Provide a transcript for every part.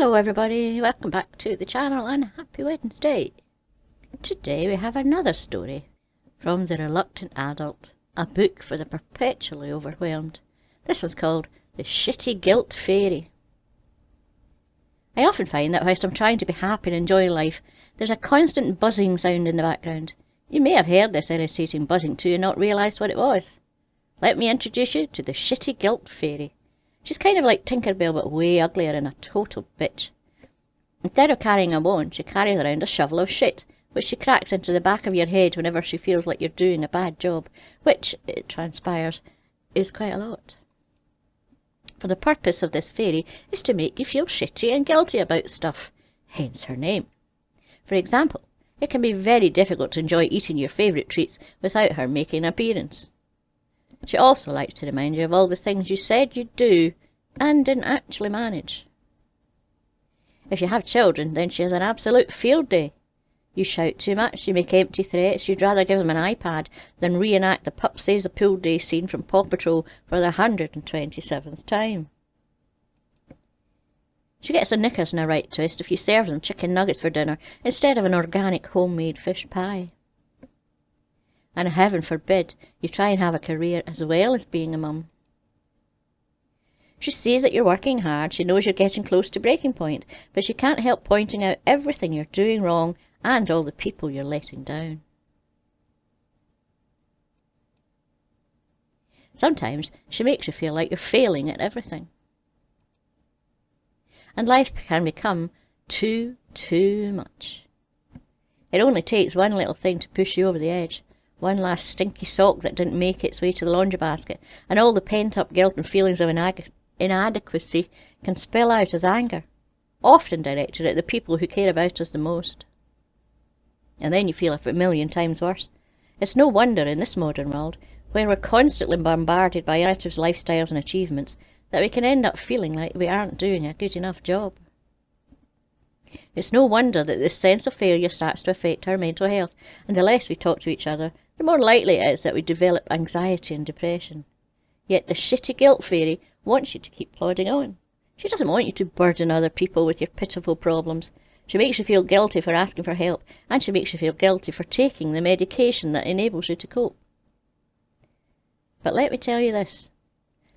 Hello everybody, welcome back to the channel and happy Wednesday. Today we have another story from The Reluctant Adult, a book for the perpetually overwhelmed. This one's called The ShyGuilt Fairy. I often find that whilst I'm trying to be happy and enjoy life, there's a constant buzzing sound in the background. You may have heard this irritating buzzing too and not realised what it was. Let me introduce you to the ShyGuilt Fairy. She's kind of like Tinkerbell but way uglier and a total bitch. Instead of carrying a wand, she carries around a shovel of shit, which she cracks into the back of your head whenever she feels like you're doing a bad job, which, it transpires, is quite a lot. For the purpose of this fairy is to make you feel shitty and guilty about stuff, hence her name. For example, it can be very difficult to enjoy eating your favourite treats without her making an appearance. She also likes to remind you of all the things you said you'd do and didn't actually manage. If you have children, then she has an absolute field day. You shout too much, you make empty threats, you'd rather give them an iPad than reenact the Pup Saves a Pool Day scene from Paw Patrol for the 127th time. She gets the knickers in a right twist if you serve them chicken nuggets for dinner instead of an organic homemade fish pie. And heaven forbid you try and have a career as well as being a mum. She sees that you're working hard, she knows you're getting close to breaking point, but she can't help pointing out everything you're doing wrong and all the people you're letting down. Sometimes she makes you feel like you're failing at everything. And life can become too much. It only takes one little thing to push you over the edge. One last stinky sock that didn't make its way to the laundry basket, and all the pent-up guilt and feelings of inadequacy can spill out as anger, often directed at the people who care about us the most. And then you feel a million times worse. It's no wonder in this modern world, where we're constantly bombarded by relatives' lifestyles and achievements, that we can end up feeling like we aren't doing a good enough job. It's no wonder that this sense of failure starts to affect our mental health, and the less we talk to each other, the more likely it is that we develop anxiety and depression. Yet the ShyGuilt Fairy wants you to keep plodding on. She doesn't want you to burden other people with your pitiful problems. She makes you feel guilty for asking for help, and she makes you feel guilty for taking the medication that enables you to cope. But let me tell you this.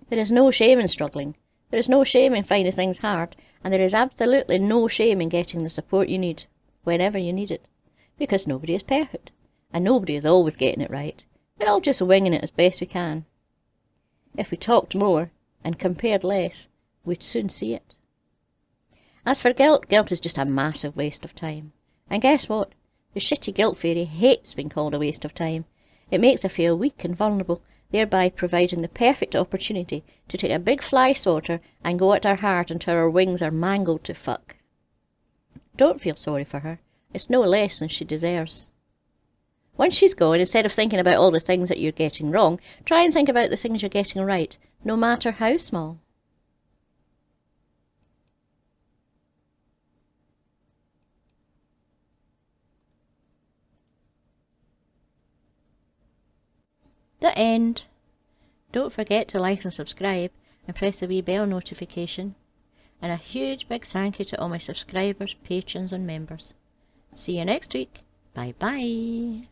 There is no shame in struggling. There is no shame in finding things hard, and there is absolutely no shame in getting the support you need, whenever you need it. Because nobody is perfect, and nobody is always getting it right. We're all just winging it as best we can. If we talked more and compared less, we'd soon see it. As for guilt, guilt is just a massive waste of time. And guess what? The ShyGuilt Fairy hates being called a waste of time. It makes her feel weak and vulnerable, thereby providing the perfect opportunity to take a big fly swatter and go at her heart until her wings are mangled to fuck. Don't feel sorry for her. It's no less than she deserves. Once she's gone, instead of thinking about all the things that you're getting wrong, try and think about the things you're getting right, no matter how small. The end. Don't forget to like and subscribe and press the wee bell notification. And a huge big thank you to all my subscribers, patrons and members. See you next week. Bye bye.